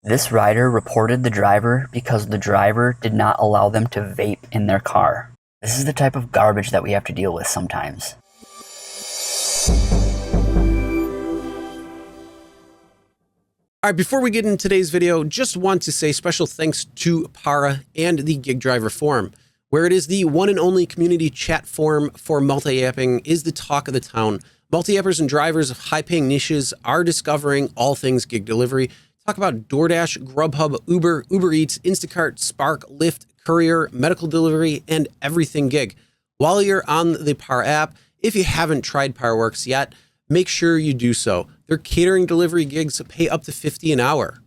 This rider reported the driver because the driver did not allow them to vape in their car. This is the type of garbage that we have to deal with sometimes. All right, before we get into today's video, just want to say special thanks to Para and the Gig Driver Forum, where it is the one and only community chat forum for multi-apping is the talk of the town. Multi-appers and drivers of high-paying niches are discovering all things gig delivery. Talk about Doordash, Grubhub, Uber, Uber Eats, Instacart, Spark, Lyft, Courier, medical delivery, and everything gig. While you're on the Para app, if you haven't tried ParaWorks yet, make sure you do so. Their catering delivery gigs pay up to $50 an hour.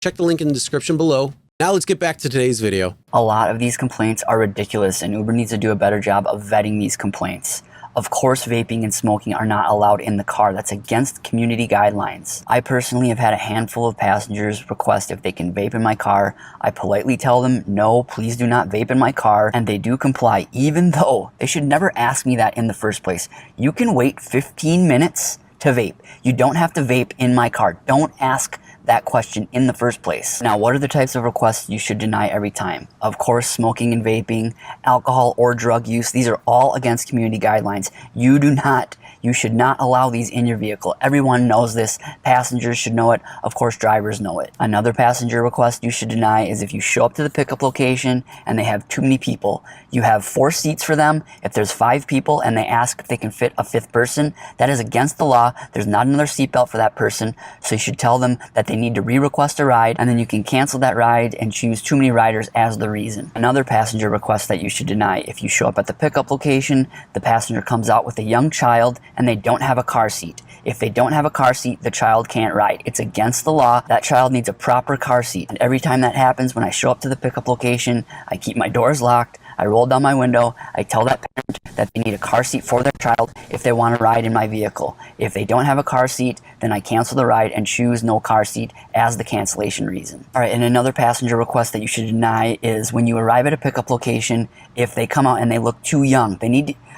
Check the link in the description below. Now let's get back to today's video. A lot of these complaints are ridiculous, and Uber needs to do a better job of vetting these complaints. Of course, vaping and smoking are not allowed in the car. That's against community guidelines. I personally have had a handful of passengers request if they can vape in my car. I politely tell them, no, please do not vape in my car, and they do comply, even though they should never ask me that in the first place. You can wait 15 minutes to vape. You don't have to vape in my car. Don't ask that question in the first place. Now, what are the types of requests you should deny every time? Of course, smoking and vaping, alcohol or drug use, these are all against community guidelines. You should not allow these in your vehicle. Everyone knows this. Passengers should know it. Of course, drivers know it. Another passenger request you should deny is if you show up to the pickup location and they have too many people. You have 4 seats for them. If there's 5 people and they ask if they can fit a 5th person, that is against the law. There's not another seatbelt for that person. So you should tell them that they need to re-request a ride, and then you can cancel that ride and choose too many riders as the reason. Another passenger request that you should deny: if you show up at the pickup location, the passenger comes out with a young child, and they don't have a car seat. If they don't have a car seat, the child can't ride. It's against the law. That child needs a proper car seat. And every time that happens, when I show up to the pickup location, I keep my doors locked, I roll down my window, I tell that parent that they need a car seat for their child if they want to ride in my vehicle. If they don't have a car seat, then I cancel the ride and choose no car seat as the cancellation reason. All right, and another passenger request that you should deny is when you arrive at a pickup location, if they come out and they look too young,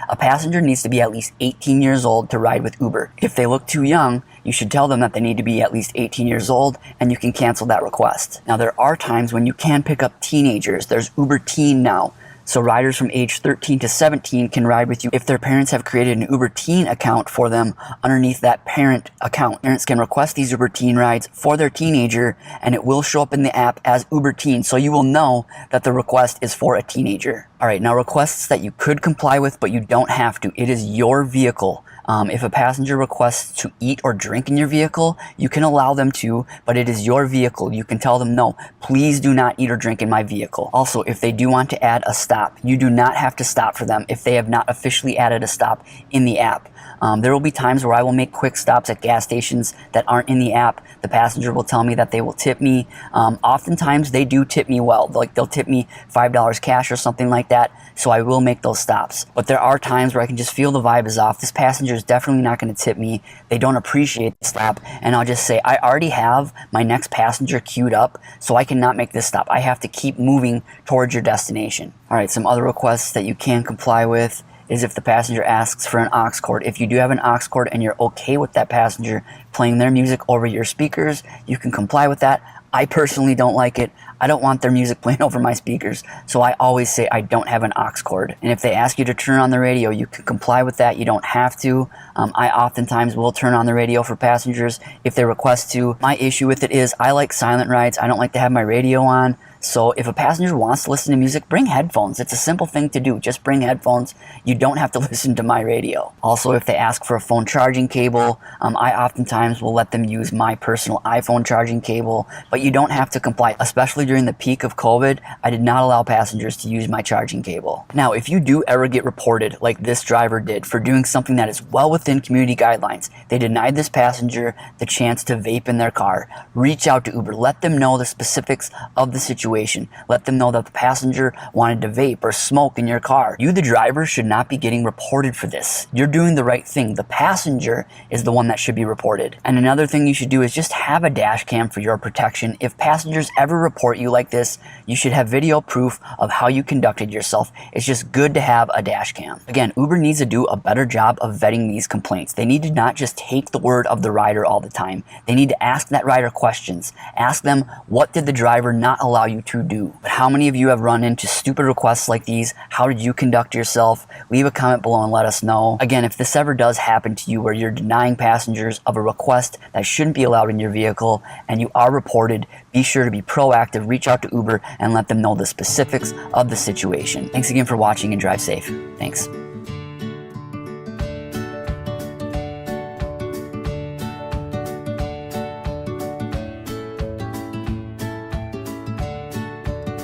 a passenger needs to be at least 18 years old to ride with Uber. If they look too young, you should tell them that they need to be at least 18 years old, and you can cancel that request. Now, there are times when you can pick up teenagers. There's Uber Teen now. So riders from age 13 to 17 can ride with you if their parents have created an Uber Teen account for them underneath that parent account. Parents can request these Uber Teen rides for their teenager, and it will show up in the app as Uber Teen, so you will know that the request is for a teenager. All right, now requests that you could comply with, but you don't have to. It is your vehicle. If a passenger requests to eat or drink in your vehicle, you can allow them to, but it is your vehicle. You can tell them, no, please do not eat or drink in my vehicle. Also, if they do want to add a stop, you do not have to stop for them if they have not officially added a stop in the app. There will be times where I will make quick stops at gas stations that aren't in the app. The passenger will tell me that they will tip me. Oftentimes they do tip me well. Like they'll tip me $5 cash or something like that. So I will make those stops. But there are times where I can just feel the vibe is off. This passenger is definitely not going to tip me. They don't appreciate the stop. And I'll just say, I already have my next passenger queued up, so I cannot make this stop. I have to keep moving towards your destination. All right, some other requests that you can comply with is if the passenger asks for an aux cord. If you do have an aux cord and you're okay with that passenger playing their music over your speakers, you can comply with that. I personally don't like it. I don't want their music playing over my speakers, so I always say I don't have an aux cord. And if they ask you to turn on the radio, you can comply with that. You don't have to. I oftentimes will turn on the radio for passengers if they request to. My issue with it is I like silent rides. I don't like to have my radio on. So if a passenger wants to listen to music, bring headphones. It's a simple thing to do. Just bring headphones. You don't have to listen to my radio. Also, if they ask for a phone charging cable, I oftentimes will let them use my personal iPhone charging cable, but you don't have to comply. Especially during the peak of COVID, I did not allow passengers to use my charging cable. Now, if you do ever get reported, like this driver did, for doing something that is well within community guidelines, they denied this passenger the chance to vape in their car, reach out to Uber, let them know the specifics of the situation, situation. Let them know that the passenger wanted to vape or smoke in your car. You, the driver, should not be getting reported for this. You're doing the right thing. The passenger is the one that should be reported. And another thing you should do is just have a dash cam for your protection. If passengers ever report you like this, you should have video proof of how you conducted yourself. It's just good to have a dash cam. Again, Uber needs to do a better job of vetting these complaints. They need to not just take the word of the rider all the time. They need to ask that rider questions. Ask them, what did the driver not allow you to do? But how many of you have run into stupid requests like these? How did you conduct yourself? Leave a comment below and let us know. Again, if this ever does happen to you where you're denying passengers of a request that shouldn't be allowed in your vehicle and you are reported, be sure to be proactive, reach out to Uber and let them know the specifics of the situation. Thanks again for watching and drive safe. Thanks.